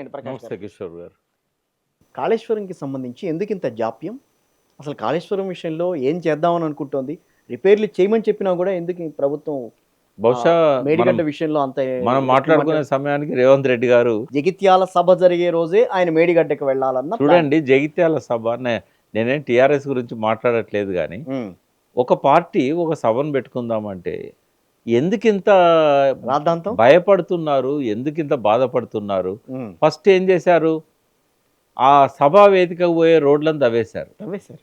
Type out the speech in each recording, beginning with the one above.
అండి ప్రకాష్ నమస్తే గారు. కిషోర్ గారు. కాళేశ్వరంకి సంబంధించి ఎందుకింత జాప్యం? అసలు కాళేశ్వరం విషయంలో ఏం చేద్దామని అనుకుంటోంది? రిపేర్లు చేయమని చెప్పినా గూడా ఎందుకు ఈ ప్రభుత్వం బహుశా మనం మేడిగడ్డ విషయంలో అంత మనం ఎక్కువ మాట్లాడుకునే సమయానికి రేవంత్ రెడ్డి గారు జగిత్యాల సభ జరిగే రోజే ఆయన మేడిగడ్డకి వెళ్ళాలన్న ప్లాన్. చూడండి, జగిత్యాల సభ నేనేం టీఆర్ఎస్ గురించి మాట్లాడట్లేదు కానీ, హ్మ్. ఒక పార్టీ ఒక సభను పెట్టుకుందామంటే ఎందుకింత రాద్ధాంతం? భయపడుతున్నారు, ఎందుకింత బాధపడుతున్నారు? హ్మ్. ఫస్ట్ ఏం చేశారు? ఆ సభా వేదికకు పోయే రోడ్లను దవ్వేశారు. నవ్వేశారు.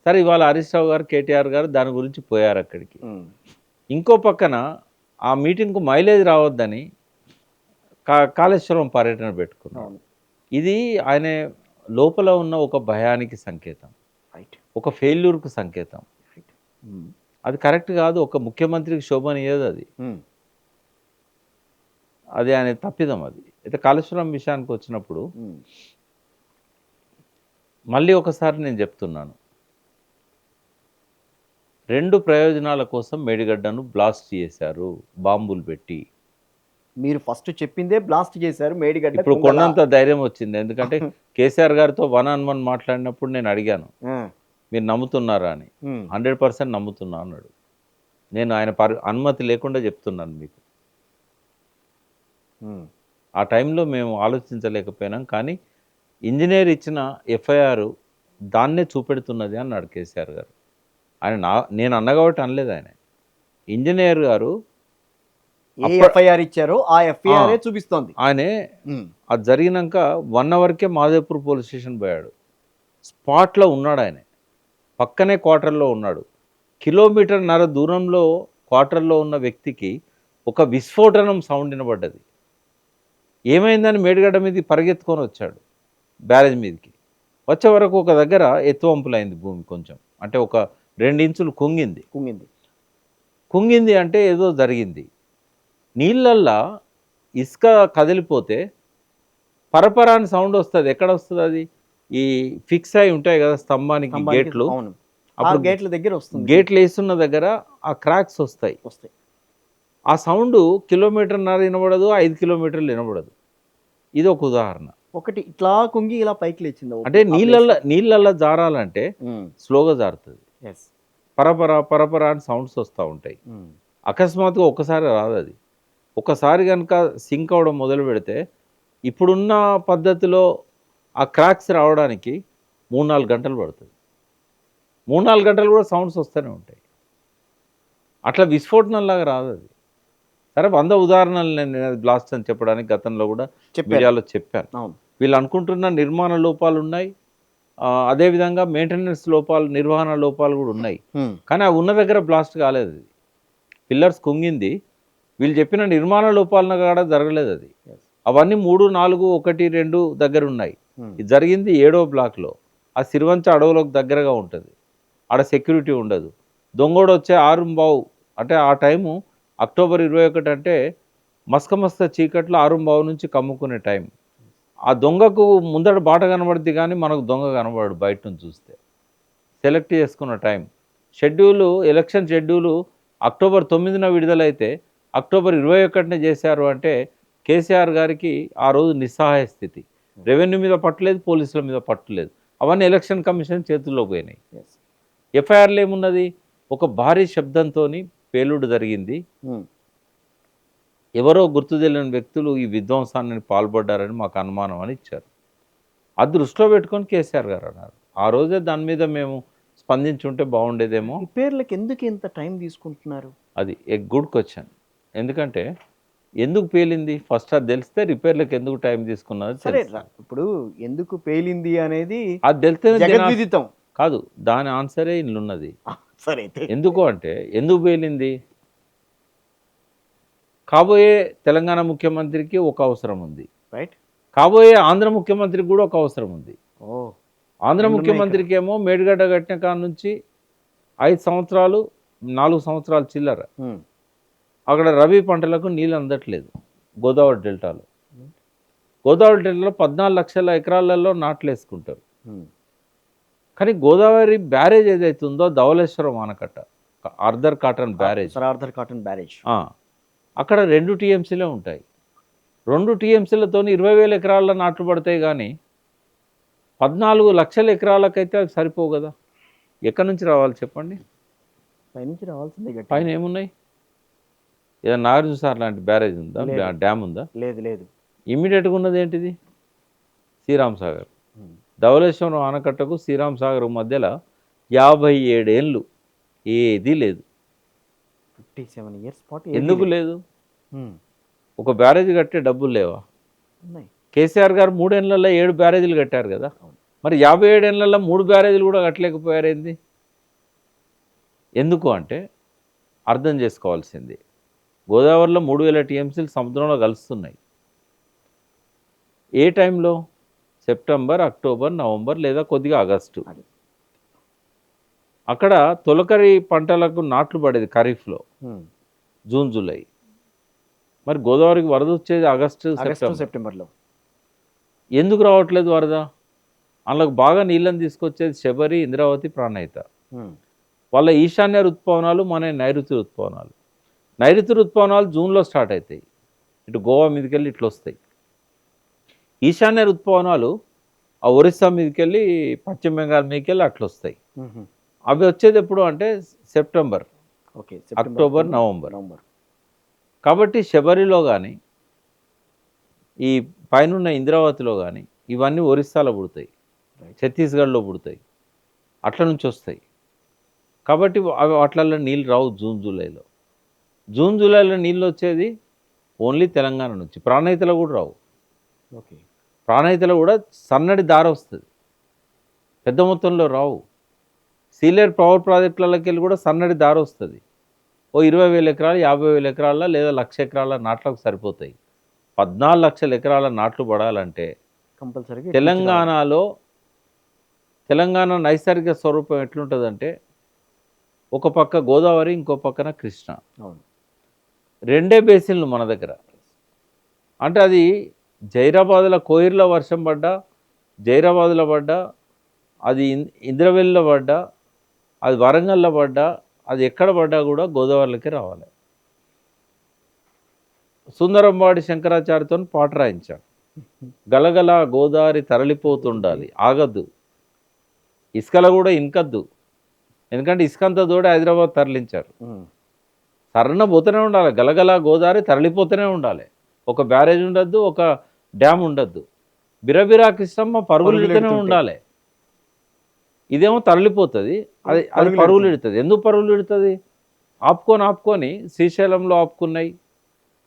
సరే, ఇవాళ హరీష్ రావు గారు, కేటీఆర్ గారు దాని గురించి పోయారు అక్కడికి. హ్మ్. ఇంకో పక్కన ఆ మీటింగ్కు మైలేజ్ రావద్దని కాళేశ్వరం పర్యటన పెట్టుకున్నాడు. అవును. ఇది ఆయన లోపల ఉన్న ఒక భయానికి సంకేతం, రైట్. ఒక ఫెయిల్యూర్కు సంకేతం. రైట్. హ్మ్. అది కరెక్ట్ కాదు. ఒక ముఖ్యమంత్రికి శోభనీయదు అది. హ్మ్. అది ఆయన తప్పిదం. అది అయితే కాళేశ్వరం విషయానికి వచ్చినప్పుడు హ్మ్. మళ్ళీ ఒకసారి నేను చెప్తున్నాను, 2 ప్రయోజనాల కోసం మేడిగడ్డను బ్లాస్ట్ చేశారు బాంబులు పెట్టి. మీరు ఫస్ట్ చెప్పిందే బ్లాస్ట్ చేశారు మేడిగడ్డ ఇప్పుడు కుంగల. కొండంత ధైర్యం వచ్చింది. ఎందుకంటే కేసీఆర్ గారితో 1-on-1 మాట్లాడినప్పుడు నేను అడిగాను, ఆ. మీరు నమ్ముతున్నారా అని. హ్మ్. 100% నమ్ముతున్నా అన్నాడు. నేను ఆయన అనుమతి లేకుండా చెప్తున్నాను మీకు. హ్మ్. ఆ టైంలో మేము ఆలోచించలేకపోయినాం, కానీ ఇంజనీర్ ఇచ్చిన ఎఫ్ఐఆర్ దాన్నే చూపెడుతున్నది అన్నాడు కేసీఆర్ గారు. ఆయన నేను అన్న కాబట్టి అనలేదు ఆయన. ఇంజనీర్ గారు ఏ ఎఫ్ఐఆర్ ఇచ్చారో ఆ ఎఫ్ఐఆర్ చూపిస్తోంది. ఆయనే హ్మ్. అది జరిగినాక 1 అవర్కే మాదేపూర్ పోలీస్ స్టేషన్ పోయాడు. స్పాట్లో ఉన్నాడు ఆయన. పక్కనే క్వార్టర్లో ఉన్నాడు. 1.5 కిలోమీటర్ దూరంలో క్వార్టర్లో ఉన్న వ్యక్తికి ఒక విస్ఫోటనం సౌండ్ వినబడ్డది. ఏమైందని మేడిగడ్డ మీదకి పరిగెత్తుకొని వచ్చాడు, బ్యారేజ్ మీదకి. వచ్చే వరకు ఒక దగ్గర ఎత్తువంపులైంది భూమి కొంచెం, అంటే ఒక 2 ఇంచులు కుంగింది. కుంగింది అంటే ఏదో జరిగింది. నీళ్ళల్లో ఇసుక కదిలిపోతే పరపరాని సౌండ్ వస్తుంది. ఎక్కడ వస్తుంది అది? ఈ ఫిక్స్ అయి ఉంటాయి కదా స్తంభానికి గేట్లు. అవును. అప్పుడు గేట్ల దగ్గర వస్తుంది. గేట్లు వేస్తున్న దగ్గర ఆ క్రాక్స్ వస్తాయి. ఆ సౌండ్ 1.5 కిలోమీటర్ వినబడదు, 5 కిలోమీటర్లు వినబడదు. ఇది ఒక ఉదాహరణ. ఒకటి ఇట్లా కుంగి ఇలా పైకి లేచింది. అంటే నీళ్ళల్లో జారాలంటే స్లోగా జారుతుంది. పరపర అని సౌండ్స్ వస్తూ ఉంటాయి. అకస్మాత్తుగా ఒక్కసారి రాదు అది. ఒకసారి కనుక సింక్ అవడం మొదలు పెడితే ఇప్పుడున్న పద్ధతిలో ఆ క్రాక్స్ రావడానికి 3-4 గంటలు పడుతుంది. 3-4 గంటలు కూడా సౌండ్స్ వస్తూనే ఉంటాయి. అట్లా విస్ఫోటనంలాగా రాదు అది. సరే, 100 ఉదాహరణలు నేను బ్లాస్ట్ అని చెప్పడానికి గతంలో కూడా మీడియాలో చెప్పాను. వీళ్ళు అనుకుంటున్న నిర్మాణ లోపాలు ఉన్నాయి, అదేవిధంగా మెయింటెనెన్స్ లోపాలు, నిర్వహణ లోపాలు కూడా ఉన్నాయి. కానీ ఆ ఉన్న దగ్గర బ్లాస్ట్ కాలేదు. అది పిల్లర్స్ కుంగింది. వీళ్ళు చెప్పిన నిర్మాణ లోపాలను కూడా జరగలేదు అది. అవన్నీ 3, 4, 1, 2 దగ్గర ఉన్నాయి. ఇది జరిగింది 7వ బ్లాక్లో. ఆ సిరివంచ అడవులకు దగ్గరగా ఉంటుంది. ఆడ సెక్యూరిటీ ఉండదు. దొంగోడు వచ్చే 6:15, అంటే ఆ టైము అక్టోబర్ 21 అంటే మస్క చీకట్లో 6:15 నుంచి కమ్ముకునే టైం. ఆ దొంగకు ముందర బాట కనబడుద్ది, కానీ మనకు దొంగ కనబడు బయట నుంచి చూస్తే. సెలెక్ట్ చేసుకున్న time schedule, election schedule October 9న విడుదలైతే అక్టోబర్ 21నే చేశారు. అంటే కేసీఆర్ గారికి ఆ రోజు నిస్సహాయ స్థితి. రెవెన్యూ మీద పట్టలేదు, పోలీసుల మీద పట్టలేదు. అవన్నీ ఎలక్షన్ కమిషన్ చేతుల్లో పోయినాయి. ఎఫ్ఐఆర్లు ఏమున్నది? ఒక భారీ శబ్దంతో పేలుడు జరిగింది, ఎవరో గుర్తు తెలియని వ్యక్తులు ఈ విధ్వంసాన్ని పాల్పడ్డారని మాకు అనుమానం అని ఇచ్చారు. అది దృష్టిలో పెట్టుకొని కేసీఆర్ గారు అన్నారు. ఆ రోజే దాని మీద మేము స్పందించుంటే బాగుండేదేమో. రిపేర్లకు ఎందుకు ఇంత టైం తీసుకుంటున్నారు? అది ఏ గుడ్ క్వశ్చన్. ఎందుకంటే ఎందుకు పేలింది ఫస్ట్ అది తెలిస్తే రిపేర్లకు ఎందుకు టైం తీసుకున్నది సరే. ఇప్పుడు ఎందుకు పేలింది అనేది అది తెలిస్తే జగద్విదితం కాదు, దాని ఆన్సరే ఇల్లున్నది. సరే, ఎందుకు అంటే ఎందుకు పేలింది? కాబోయే తెలంగాణ ముఖ్యమంత్రికి ఒక అవసరం ఉంది, రైట్. కాబోయే ఆంధ్ర ముఖ్యమంత్రికి కూడా ఒక అవసరం ఉంది. ఆంధ్ర ముఖ్యమంత్రికి ఏమో మేడిగడ్డ కట్టిన కాడ నుంచి 5 సంవత్సరాలు 4 సంవత్సరాలు చిల్లర అక్కడ రబీ పంటలకు నీళ్ళు అందట్లేదు. గోదావరి డెల్టాలో 14 లక్షల ఎకరాలలో నాట్లు వేసుకుంటారు. కానీ గోదావరి బ్యారేజ్ ఏదైతే ఉందో ధవళేశ్వరం ఆనకట్ట, ఆర్థర్ కాటన్ బ్యారేజ్, అక్కడ 2 అక్కడ 2 టీఎంసీలే ఉంటాయి. 2 టీఎంసీలతో 20,000 ఎకరాల నాట్లు పడతాయి కానీ 14 లక్షల ఎకరాలకైతే అవి సరిపోవు కదా. ఎక్కడి నుంచి రావాలి చెప్పండి? పైనుంచి రావాల్సిందే గట్టి. పైన ఏమున్నాయి? ఏదైనా నాగార్జున సార్ లాంటి బ్యారేజ్ ఉందా? డ్యామ్ ఉందా? లేదు లేదు. ఇమ్మీడియట్గా ఉన్నది ఏంటిది? శ్రీరామ్ సాగర్. ధవళేశ్వరం ఆనకట్టకు శ్రీరామ్ సాగర్ మధ్యలో 57 ఏళ్ళు ఏదీ లేదు. 57 years పాటు ఎందుకు లేదు? ఒక బ్యారేజ్ కట్టే డబ్బులు లేవా? ఉన్నాయి. కేసీఆర్ గారు 3 ఏళ్లలో 7 బ్యారేజీలు కట్టారు కదా. మరి 57 ఏళ్లలో 3 బ్యారేజీలు కూడా కట్టలేకపోయారేంది? ఎందుకు అంటే అర్థం చేసుకోవాల్సింది, గోదావరిలో 3000 టీఎంసీలు సముద్రంలో కలుస్తున్నాయి. ఏ టైంలో? సెప్టెంబర్, అక్టోబర్, నవంబర్ లేదా కొద్దిగా ఆగస్టు. అక్కడ తొలకరి పంటలకు నాట్లు పడేది ఖరీఫ్లో జూన్ జూలై. మరి గోదావరికి వరద వచ్చేది ఆగస్టు సెప్టెంబర్లో. ఎందుకు రావట్లేదు వరద? అందులోకి బాగా నీళ్ళని తీసుకొచ్చేది శబరి, ఇంద్రావతి, ప్రాణహిత. వాళ్ళ ఈశాన్య ఋతుపవనాలు, మన నైరుతి ఋతుపవనాలు. నైరుతి ఋతుపవనాలు జూన్లో స్టార్ట్ అవుతాయి, ఇటు గోవా మీదకెళ్ళి ఇట్లా వస్తాయి. ఈశాన్య ఋతుపవనాలు ఆ ఒరిస్సా మీదకెళ్ళి పశ్చిమ బెంగాల్ మీదకెళ్ళి అట్లా వస్తాయి. అవి వచ్చేది ఎప్పుడు అంటే సెప్టెంబర్, అక్టోబర్, నవంబర్. కాబట్టి శబరిలో కానీ ఈ పైన ఇంద్రావతిలో కానీ ఇవన్నీ ఒరిస్సాలో పుడతాయి, ఛత్తీస్గఢ్లో పుడతాయి, అట్ల నుంచి వస్తాయి. కాబట్టి అవి వాటిల్లో నీళ్ళు రావు జూన్ జూలైలో. జూన్ జూలైలో నీళ్ళు వచ్చేది ఓన్లీ తెలంగాణ నుంచి. ప్రాణహితలో కూడా రావు. ప్రాణహితలో కూడా సన్నడి దార వస్తుంది, పెద్ద మొత్తంలో రావు. సీలేరు పవర్ ప్రాజెక్టులకి వెళ్ళి కూడా సన్నడి దార వస్తుంది. ఓ 20,000 ఎకరాలు, 50,000 ఎకరాల లేదా 1,00,000 ఎకరాల నాట్లకు సరిపోతాయి. 14 లక్షల ఎకరాల నాట్లు పడాలంటే కంపల్సరీగా తెలంగాణ నైసర్గిక స్వరూపం ఎట్లుంటుందంటే, ఒక పక్క గోదావరి, ఇంకో పక్కన కృష్ణ. రెండే బేసిన్లు మన దగ్గర. అంటే అది జైరాబాద్లో కోయిర్లో వర్షం పడ్డా, జైరాబాద్లో పడ్డా, అది ఇంద్రవెల్లిలో పడ్డా, అది వరంగల్లో పడ్డా, అది ఎక్కడ పడ్డా కూడా గోదావరిలోకి రావాలి. సుందరంబాడి శంకరాచార్యతో పాట రాయించాడు. గలగల గోదావరి తరలిపోతుండాలి, ఆగద్దు, ఇసుకలో కూడా ఇంకద్దు. ఎందుకంటే ఇసుకంతా తోడి హైదరాబాద్ తరలించారు. సరణ పోతూనే ఉండాలి, గలగల గోదావరి తరలిపోతూనే ఉండాలి. ఒక బ్యారేజ్ ఉండద్దు, ఒక డ్యామ్ ఉండద్దు. బిరబిరా కృష్ణమ్మ పరుగులు ఇడుతూనే ఉండాలి. ఇదేమో తరలిపోతుంది, అది పరుగులు ఇడుతుంది. ఎందుకు పరుగులు ఇడుతుంది? ఆపుకొని శ్రీశైలంలో ఆపుకున్నాయి,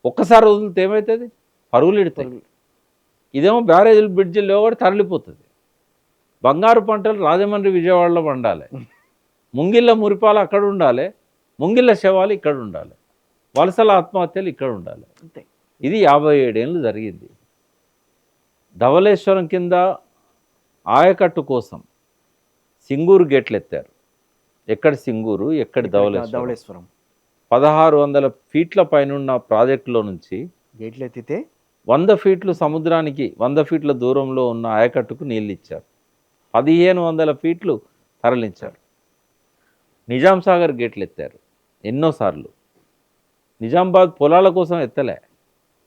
ఒక్కసారి వదిలితే ఏమవుతుంది? పరుగులు ఇడుతాయి. ఇదేమో బ్యారేజీలు, బ్రిడ్జిల్లో కూడా తరలిపోతుంది. బంగారు పంటలు రాజమండ్రి, విజయవాడలో పండాలి, ముంగిళ్ళ మురిపాలు అక్కడ ఉండాలి, ముంగిళ్ళ శవాలు ఇక్కడ ఉండాలి, వలసల ఆత్మహత్యలు ఇక్కడ ఉండాలి. ఇది 57 ఏళ్ళు జరిగింది. ధవళేశ్వరం కింద ఆయకట్టు కోసం సింగూరు గేట్లు ఎత్తారు. ఎక్కడ సింగూరు, ఎక్కడ ధవళేశ్వరం. 1600 ఫీట్ల పైన ప్రాజెక్టులో నుంచి గేట్లు ఎత్తితే 100 ఫీట్లు సముద్రానికి 100 ఫీట్ల దూరంలో ఉన్న ఆయకట్టుకు నీళ్ళు ఇచ్చారు. 1500 ఫీట్లు తరలించారు. నిజాం సాగర్ గేట్లు ఎత్తారు ఎన్నోసార్లు. నిజామాబాద్ పొలాల కోసం ఎత్తలే,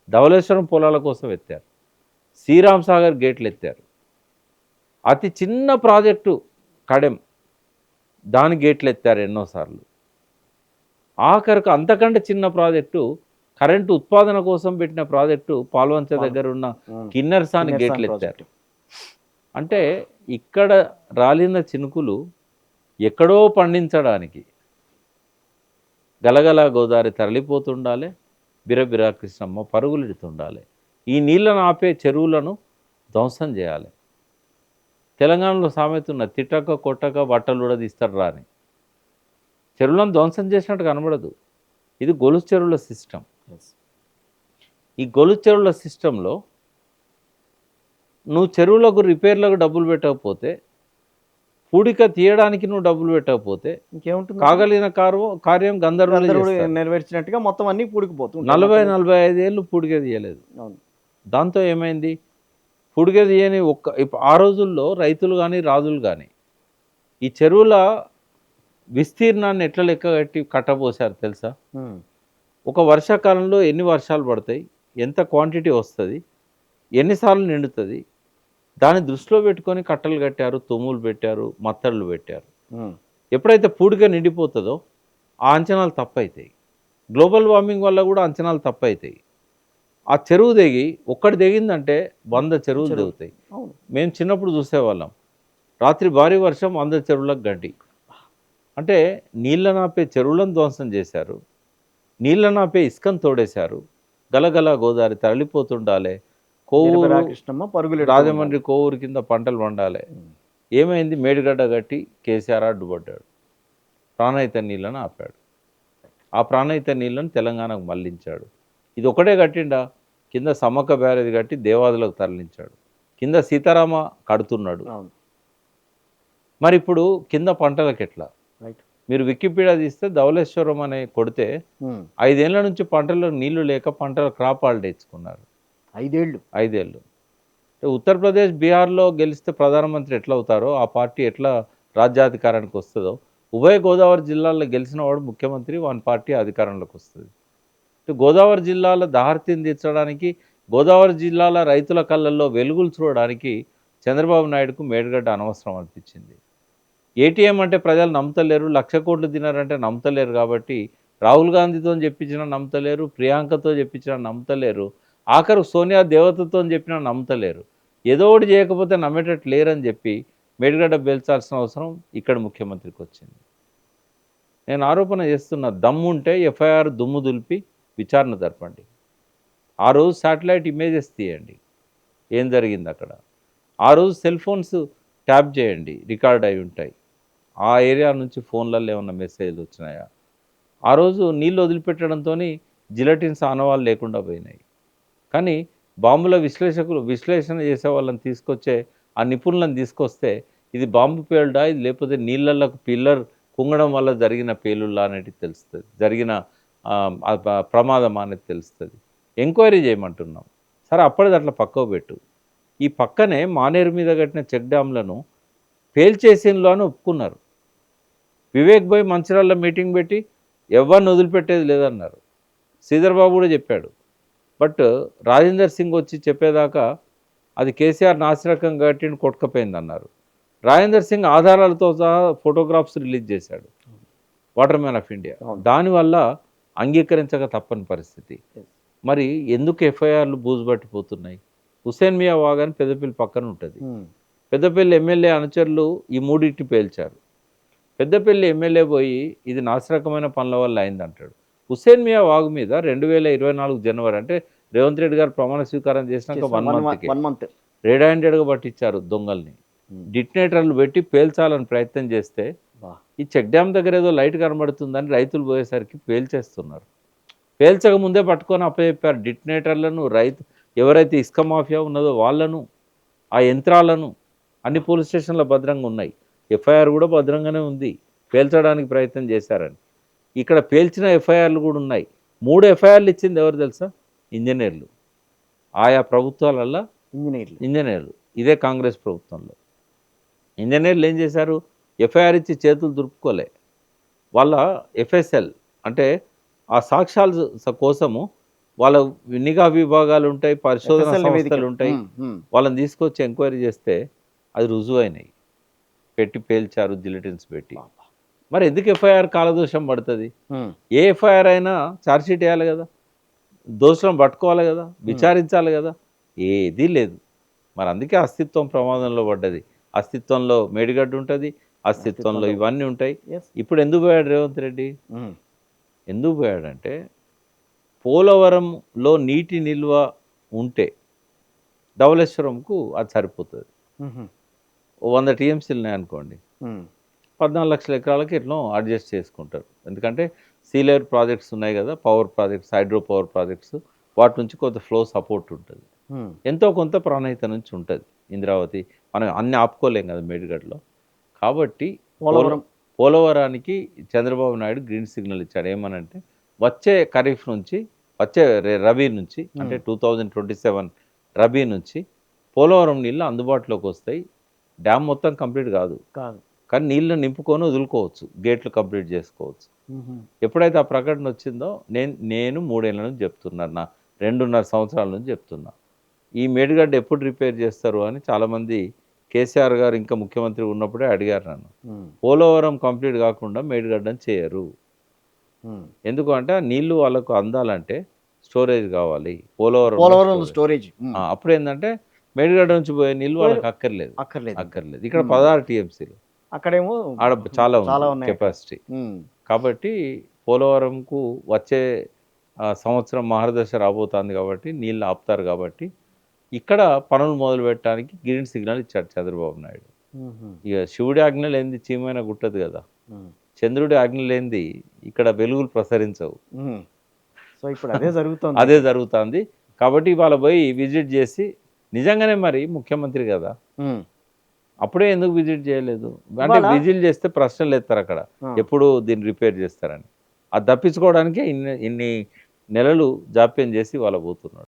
ధవళేశ్వరం పొలాల కోసం ఎత్తారు. శ్రీరామ్ సాగర్ గేట్లు ఎత్తారు. అతి చిన్న ప్రాజెక్టు కడెం, దాని గేట్లు ఎత్తారు ఎన్నోసార్లు. ఆఖరికి అంతకంటే చిన్న ప్రాజెక్టు, కరెంటు ఉత్పాదన కోసం పెట్టిన ప్రాజెక్టు పాల్వంచ దగ్గర ఉన్న కిన్నెరసాని గేట్లు ఎత్తారు. అంటే ఇక్కడ రాలిన చినుకులు ఎక్కడో పండించడానికి గలగల గోదావరి తరలిపోతుండాలి, బిరబిరా కృష్ణమ్మ పరుగులెడుతుండాలి. ఈ నీళ్ళను ఆపే చెరువులను ధ్వంసం చేయాలి. తెలంగాణలో సామెత ఉన్న, తిట్టక కొట్టక బట్టలు కూడా తీస్తారు రా అని. చెరువులను ధ్వంసం చేసినట్టు కనబడదు. ఇది గొలుసు చెరువుల సిస్టమ్. ఈ గొలుసు చెరువుల సిస్టంలో నువ్వు చెరువులకు రిపేర్లకు డబ్బులు పెట్టకపోతే, పూడిక తీయడానికి నువ్వు డబ్బులు పెట్టకపోతే ఇంకేముంటుంది? కాగలిగిన కార్యం గంధర్వులు నెరవేర్చినట్టుగా మొత్తం అన్నీ పూడికిపోతుంది. 40-45 ఏళ్ళు పూడిక తీయలేదు. దాంతో ఏమైంది? పూడిక తీయని ఆ రోజుల్లో రైతులు కానీ రాజులు కానీ ఈ చెరువుల విస్తీర్ణాన్ని ఎట్లా లెక్క కట్టి కట్టబోసారు తెలుసా? ఒక వర్షాకాలంలో ఎన్ని వర్షాలు పడతాయి, ఎంత క్వాంటిటీ వస్తుంది, ఎన్నిసార్లు నిండుతుంది, దాన్ని దృష్టిలో పెట్టుకొని కట్టలు కట్టారు, తుమ్ములు పెట్టారు, మత్తళ్ళు పెట్టారు. ఎప్పుడైతే పూడిక నిండిపోతుందో ఆ అంచనాలు తప్పవుతాయి. గ్లోబల్ వార్మింగ్ వల్ల కూడా అంచనాలు తప్పవుతాయి. ఆ చెరువు దిగి ఒక్కటి దిగిందంటే 100 చెరువులు దిగుతాయి. మేము చిన్నప్పుడు చూసేవాళ్ళం, రాత్రి భారీ వర్షం 100 చెరువులకు గడ్డి. అంటే నీళ్ళ నాపే చెరువులను ధ్వంసం చేశారు, నీళ్ళ నాపే ఇసుకను తోడేశారు. గలగల గోదావరి తరలిపోతుండాలి, కోవూరు రాజమండ్రి కోవూరు కింద పంటలు పండాలి. ఏమైంది? మేడిగడ్డ కట్టి కేసీఆర్ అడ్డుపడ్డాడు, ప్రాణహిత నీళ్ళను ఆపాడు. ఆ ప్రాణహిత నీళ్ళను తెలంగాణకు మళ్లించాడు. ఇది ఒకటే కట్టిండా? కింద సమ్మక్క బ్యారేజ్ కట్టి దేవాదులకు తరలించాడు, కింద సీతారామ కడుతున్నాడు. మరి ఇప్పుడు కింద పంటలకు ఎట్లా? మీరు వికీపీడియా తీస్తే ధవళేశ్వరం అనే కొడితే 5 ఏళ్ల నుంచి పంటలకు నీళ్లు లేక పంటల క్రాప్ హాలిడే ఇచ్చుకున్నారు. 5 ఏళ్ళు. ఉత్తరప్రదేశ్ బీహార్లో గెలిస్తే ప్రధానమంత్రి ఎట్లా అవుతారో, ఆ పార్టీ ఎట్లా రాజ్యాధికారానికి వస్తుందో, ఉభయ గోదావరి జిల్లాల్లో గెలిచిన వాడు ముఖ్యమంత్రి, వాని పార్టీ అధికారంలోకి వస్తుంది. గోదావరి జిల్లాల దాహర్తిని తీర్చడానికి, గోదావరి జిల్లాల రైతుల కళ్ళల్లో వెలుగులు చూడడానికి చంద్రబాబు నాయుడుకు మేడిగడ్డ అనవసరం అనిపించింది. ఏటీఎం అంటే ప్రజలు నమ్ముతలేరు, 1,00,000 కోట్లు తినారంటే నమ్ముతలేరు. కాబట్టి రాహుల్ గాంధీతో చెప్పించినా నమ్ముతలేరు, ప్రియాంకతో చెప్పించినా నమ్ముతలేరు, ఆఖరు సోనియా దేవతతో చెప్పినా నమ్ముతలేరు. ఏదో ఒకటి చేయకపోతే నమ్మేటట్టు లేరని చెప్పి మేడిగడ్డ పేల్చాల్సిన అవసరం ఇక్కడ ముఖ్యమంత్రికి వచ్చింది. నేను ఆరోపణ చేస్తున్న, దమ్ముంటే ఎఫ్ఐఆర్ దుమ్ము దులిపి విచారణ జరపండి. ఆ రోజు శాటిలైట్ ఇమేజెస్ తీయండి, ఏం జరిగింది అక్కడ. ఆ రోజు సెల్ ఫోన్స్ ట్యాప్ చేయండి, రికార్డ్ అయి ఉంటాయి. ఆ ఏరియా నుంచి ఫోన్లలో ఏమన్నా మెసేజ్లు వచ్చినాయా? ఆ రోజు నీళ్ళు వదిలిపెట్టడంతో జిలటిన్స్ ఆనవాళ్ళు లేకుండా పోయినాయి. కానీ బాంబుల విశ్లేషణ చేసే వాళ్ళని తీసుకొచ్చే ఆ నిపుణులను తీసుకొస్తే ఇది బాంబు పేలుడా, ఇది లేకపోతే నీళ్ళకు పిల్లర్ కుంగడం వల్ల జరిగిన పేలుళ్ళ అనేది తెలుస్తుంది, జరిగిన ప్రమాదం అనేది తెలుస్తుంది. ఎంక్వైరీ చేయమంటున్నాం. సరే, అప్పటిది అట్లా పక్కకు పెట్టు. ఈ పక్కనే మానేరు మీద కట్టిన చెక్ డ్యామ్లను పేల్చేసిన్లో అని ఒప్పుకున్నారు. వివేక్ భాయ్ మంచిర్యాలలో మీటింగ్ పెట్టి ఎవరిని వదిలిపెట్టేది లేదన్నారు. శ్రీధర్ బాబు కూడా చెప్పాడు. బట్ రాజేందర్ సింగ్ వచ్చి చెప్పేదాకా అది కేసీఆర్ నాసిరకం కట్టిండి కొట్టుకపోయింది అన్నారు. రాజేందర్ సింగ్ ఆధారాలతో సహా ఫోటోగ్రాఫ్స్ రిలీజ్ చేశాడు, వాటర్ మ్యాన్ ఆఫ్ ఇండియా. దానివల్ల అంగీకరించక తప్పని పరిస్థితి. మరి ఎందుకు ఎఫ్ఐఆర్లు బూజుపట్టిపోతున్నాయి? హుసేన్ మియా వాగ్ అని పెద్దపల్లి పక్కన ఉంటుంది. పెద్దపల్లి ఎమ్మెల్యే అనుచరులు ఈ మూడింటిని పేల్చారు. పెద్దపల్లి ఎమ్మెల్యే పోయి ఇది నాసిరకమైన పనుల వల్ల అయిందంటాడు. హుసేన్ మియా వాగు మీద 2024 జనవరి, అంటే రేవంత్ రెడ్డి గారు ప్రమాణ స్వీకారం చేసినాక 1 మంత్ రెడ్ హ్యాండెడ్గా పట్టించారు దొంగల్ని. డిటనేటర్లు పెట్టి పేల్చాలని ప్రయత్నం చేస్తే ఈ చెక్ డ్యామ్ దగ్గర ఏదో లైట్ కనబడుతుందని రైతులు పోయేసరికి పేల్చేస్తున్నారు. పేల్చక ముందే పట్టుకొని అప్పచెప్పారు డిటనేటర్లను. ఎవరైతే ఇసుక మాఫియా ఉన్నదో వాళ్ళను, ఆ యంత్రాలను. అన్ని పోలీస్ స్టేషన్లో భద్రంగా ఉన్నాయి, ఎఫ్ఐఆర్ కూడా భద్రంగానే ఉంది. పేల్చడానికి ప్రయత్నం చేశారని ఇక్కడ పేల్చిన ఎఫ్ఐఆర్లు కూడా ఉన్నాయి. 3 ఎఫ్ఐఆర్లు ఇచ్చింది ఎవరు తెలుసా? ఇంజనీర్లు. ఆయా ప్రభుత్వాలల్లో ఇంజనీర్లు. ఇదే కాంగ్రెస్ ప్రభుత్వంలో ఇంజనీర్లు ఏం చేశారు? ఎఫ్ఐఆర్ ఇచ్చి చేతులు దులుపుకోలే. వాళ్ళ ఎఫ్ఎస్ఎల్ అంటే ఆ సాక్ష్యాల కోసము వాళ్ళ నిఘా విభాగాలు ఉంటాయి, పరిశోధన సంస్థలు ఉంటాయి. వాళ్ళని తీసుకొచ్చి ఎంక్వైరీ చేస్తే అది రుజువు అయినాయి. పెట్టి పేల్చారు, జిలిటిన్స్ పెట్టి. మరి ఎందుకు ఎఫ్ఐఆర్ కాలదోషం పడుతుంది? ఏ ఎఫ్ఐఆర్ అయినా ఛార్జ్షీట్ వేయాలి కదా, దోషులను పట్టుకోవాలి కదా, విచారించాలి కదా. ఏదీ లేదు. మరి అందుకే అస్తిత్వం ప్రమాదంలో పడ్డది. అస్తిత్వంలో మేడిగడ్డ ఉంటుంది, అస్తిత్వంలో ఇవన్నీ ఉంటాయి. ఇప్పుడు ఎందుకు పోయాడు రేవంత్ రెడ్డి? ఎందుకు పోయాడంటే పోలవరంలో నీటి నిల్వ ఉంటే ధవళేశ్వరంకు అది సరిపోతుంది. 100 టీఎంసీలు ఉన్నాయనుకోండి, 14 లక్షల ఎకరాలకి ఎట్లా అడ్జస్ట్ చేసుకుంటారు. ఎందుకంటే సీలేర్ ప్రాజెక్ట్స్ ఉన్నాయి కదా, power projects, hydro power projects, వాటి నుంచి కొంత ఫ్లో సపోర్ట్ ఉంటుంది. ఎంతో కొంత ప్రాణహిత నుంచి ఉంటుంది. ఇంద్రావతి మనం అన్ని ఆపుకోలేం కదా మేడిగడ్డలో. కాబట్టి పోలవరానికి చంద్రబాబు నాయుడు గ్రీన్ సిగ్నల్ ఇచ్చాడు. ఏమనంటే వచ్చే ఖరీఫ్ నుంచి, వచ్చే రబీ నుంచి, అంటే 2027 రబీ నుంచి పోలవరం నీళ్ళు అందుబాటులోకి వస్తాయి. డ్యామ్ మొత్తం కంప్లీట్ కాదు, కానీ నీళ్ళు నింపుకొని వదులుకోవచ్చు, గేట్లు కంప్లీట్ చేసుకోవచ్చు. ఎప్పుడైతే ఆ ప్రకటన వచ్చిందో నేను 3 ఏళ్ళ నుంచి చెప్తున్నాను, 2.5 సంవత్సరాల నుంచి చెప్తున్నా. ఈ మేడిగడ్డ ఎప్పుడు రిపేర్ చేస్తారు అని చాలామంది కేసీఆర్ గారు ఇంకా ముఖ్యమంత్రి ఉన్నప్పుడే అడిగారు నన్ను. పోలవరం కంప్లీట్ కాకుండా మేడిగడ్డని చేయరు. ఎందుకు అంటే ఆ నీళ్లు వాళ్ళకు అందాలంటే స్టోరేజ్ కావాలి. పోలవరం స్టోరేజ్ అప్పుడు ఏంటంటే మేడిగడ్డ నుంచి పోయే నీళ్ళు వాళ్ళకి అక్కర్లేదు. ఇక్కడ 16 టీఎంసీలు, అక్కడేమో ఆడ చాలా చాలా ఉంది కెపాసిటీ. కాబట్టి పోలవరంకు వచ్చే సంవత్సరం మహర్దశ రాబోతుంది కాబట్టి నీళ్ళు ఆపుతారు. కాబట్టి ఇక్కడ పనులు మొదలు పెట్టడానికి గ్రీన్ సిగ్నల్ ఇచ్చాడు చంద్రబాబు నాయుడు. ఇక శివుడి ఆజ్ఞ లేనిది చీమైనా గుట్టదు కదా, చంద్రుడి ఆజ్ఞ లేనిది ఇక్కడ వెలుగులు ప్రసరించవు. సో ఇప్పుడు అదే జరుగుతుంది. కాబట్టి ఇవాళ పోయి విజిట్ చేసి నిజంగానే మరి ముఖ్యమంత్రి కదా, అప్పుడే ఎందుకు విజిట్ చేయలేదు అంటే విజిట్ చేస్తే ప్రశ్నలు ఎత్తారు అక్కడ, ఎప్పుడు దీన్ని రిపేర్ చేస్తారని. అది తప్పించుకోవడానికే ఇన్ని నెలలు జాప్యం చేసి వాళ్ళ పోతున్నాడు.